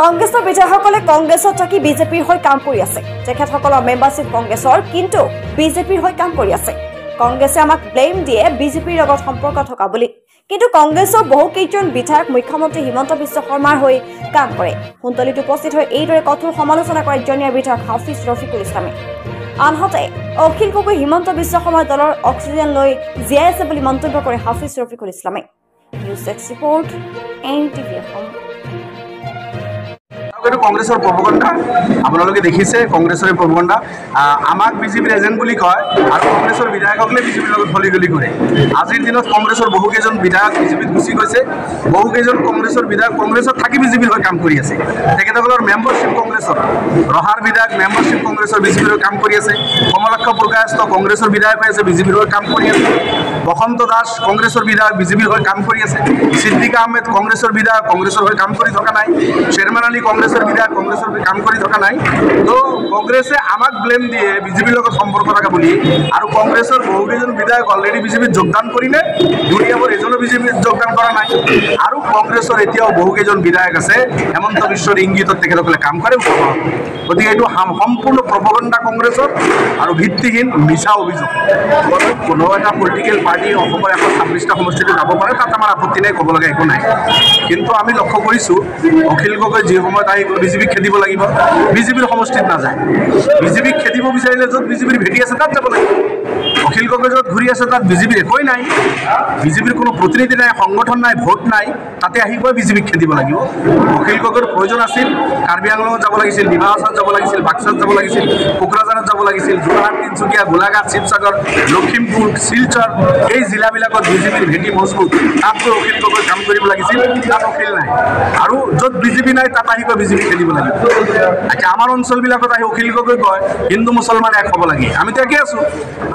কংগ্ৰেছৰ বিধায়কসকলে কংগ্ৰেছত থাকি বিজেপিৰ হৈ কাম কৰি আছে। তেখেতসকলৰ মেম্বাৰশ্বিপ কংগ্ৰেছৰ, কিন্তু বিজেপিৰ হৈ কাম কৰি আছে। কংগ্ৰেছে আমাক ব্লেম দিয়ে বিজেপিৰ লগত সম্পৰ্ক থকা বুলি, কিন্তু কংগ্ৰেছৰ বহুকেইজন বিধায়ক মুখ্যমন্ত্ৰী হিমন্ত বিশ্ব শৰ্মাৰ হৈ কাম কৰে। সুন্দলিত উপস্থিত হৈ এইদৰে কঠোৰ সমালোচনা কৰে জনিয়াৰ বিধায়ক হাফিজ ৰফিকুল ইছলামে। আনহাতে অখিল গগৈ হিমন্ত বিশ্ব শৰ্মাৰ দলৰ অক্সিজেন লৈ জীয়াই আছে বুলি মন্তব্য কৰে হাফিজ ৰফিকুল ইছলামে। News desk report, NTV Assam. কংগ্ৰেছৰ প্ৰপগণ্ডা আপোনালোকে দেখিছে, কংগ্ৰেছৰ প্ৰপগণ্ডা। আমাক বিজেপিৰ এজেণ্ট বুলি কয় আৰু কংগ্ৰেছৰ বিধায়কসকলে বিজেপিৰ লগত ফলি গলি কৰে। আজিৰ দিনত কংগ্ৰেছৰ বহুকেইজন বিধায়ক বিজেপিত গুচি গৈছে। বহুকেইজন কংগ্ৰেছৰ বিধায়ক কংগ্ৰেছত থাকি বিজেপিৰ হৈ কাম কৰি আছে। তেখেতসকলৰ মেম্বাৰশ্বিপ কংগ্ৰেছৰ, ৰহাৰ বিধায়ক মেম্বাৰশ্বিপ কংগ্ৰেছৰ বিজেপিৰ হৈ কাম কৰি আছে। কমলাক্ষ প্ৰকাশটো কংগ্ৰেছৰ বিধায়ক হৈ আছে, বিজেপিৰ হৈ কাম কৰি আছে। বসন্ত দাস কংগ্ৰেছৰ বিধায়ক, বিজেপিৰ হৈ কাম কৰি আছে। সিদ্দিক আহমেদ কংগ্ৰেছৰ বিধায়ক, কংগ্ৰেছৰ হৈ কাম কৰি থকা নাই। শ্বেৰমান আলী কংগ্ৰেছৰ বিধায়ক, কংগ্ৰেছৰ কাম কৰি থকা নাই। তো কংগ্ৰেছে আমাক ব্লেম দিয়ে বিজেপিৰ লগত সম্পৰ্ক থকা বুলি, আৰু কংগ্ৰেছৰ বহুকেইজন বিধায়ক অলৰেডি বিজেপিত যোগদান কৰিলে, দুৰ্নীতিবোৰ এজনো বিজেপিত যোগদান কৰা নাই। আৰু কংগ্ৰেছৰ এতিয়াও বহুকেইজন বিধায়ক আছে হেমন্ত বিশ্বৰ ইংগিতত তেখেতসকলে কাম কৰে। গতিকে এইটো সম্পূৰ্ণ প্ৰপগণ্ডা কংগ্ৰেছৰ আৰু ভিত্তিহীন মিছা অভিযোগ। কোনো এটা পলিটিকেল পাৰ্টি অসমৰ 126টা সমষ্টিত যাব পাৰে, তাত আমাৰ আপত্তি নাই, ক'ব লগা একো নাই। কিন্তু আমি লক্ষ্য কৰিছোঁ অখিল গগৈ যি সময়ত আহি বিজেপিক খেদিব লাগিব, বিজেপিৰ সমষ্টিত নাযায়। বিজেপিক খেদিব বিচাৰিলে য'ত বিজেপিৰ ভেটি আছে তাত যাব লাগিব। অখিল গগৈ য'ত ঘূৰি আছে তাত বিজেপিৰ একোৱেই নাই, বিজেপিৰ কোনো প্ৰতিনিধি নাই, সংগঠন নাই, ভোট নাই, তাতে আহি গৈ বিজেপিক খেদিব লাগিব। অখিল গগৈৰ প্ৰয়োজন আছিল কাৰ্বি আংলঙত যাব লাগিছিল, ডিমা হাছাওত যাব লাগিছিল, বাক্সাত যাব লাগিছিল, কোকৰাঝাৰত যাব লাগিছিল, যোৰহাট, তিনিচুকীয়া, গোলাঘাট, শিৱসাগৰ, লখিমপুৰ, শিলচৰ, এই জিলাবিলাকত বিজেপিৰ ভেটি মজবুত। তাত গৈ অখিল গগৈ কাম কৰিব লাগিছিল, তাত অখিল নাই। আৰু য'ত বিজেপি নাই তাত আহি গৈ বিজেপি খেদিব লাগিব। আচ্ছা, আমাৰ অঞ্চলবিলাকত আহি অখিল গগৈ কয় হিন্দু মুছলমান এক হ'ব লাগে। আমিতো একে আছোঁ।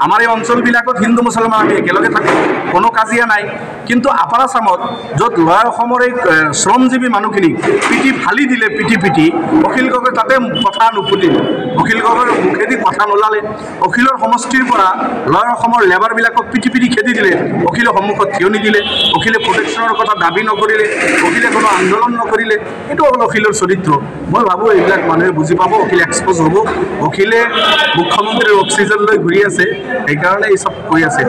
আমাৰ এই অঞ্চলবিলাকত হিন্দু মুছলমান আমি একেলগে থাকোঁ, কোনো কাজিয়া নাই। কিন্তু আপাৰ আছামত য'ত লৱাৰ অসমৰ এই শ্ৰমজীৱী মানুহখিনিক পিটি ফালি দিলে, পিটি অখিল গগৈ তাতে কথা নুফুটিল, অখিল গগৈৰ মুখেদি কথা নোলালে। অখিলৰ সমষ্টিৰ পৰা লৱাৰ অসমৰ লেবাৰবিলাকক পিটি খেদি দিলে, অখিলে সন্মুখত থিয় নিদিলে, অখিলে প্ৰটেকশ্যনৰ কথা দাবী নকৰিলে, অখিলে কোনো আন্দোলন নকৰিলে। এইটো হ'ল অখিলৰ চৰিত্ৰ। মই ভাবোঁ এইবিলাক মানুহে বুজি পাব, অখিলে এক্সপ'জ হ'ব। অখিলে মুখ্যমন্ত্ৰীৰ অক্সিজেন লৈ ঘূৰি আছে, সেইকাৰণে এই চব কৈ আছে।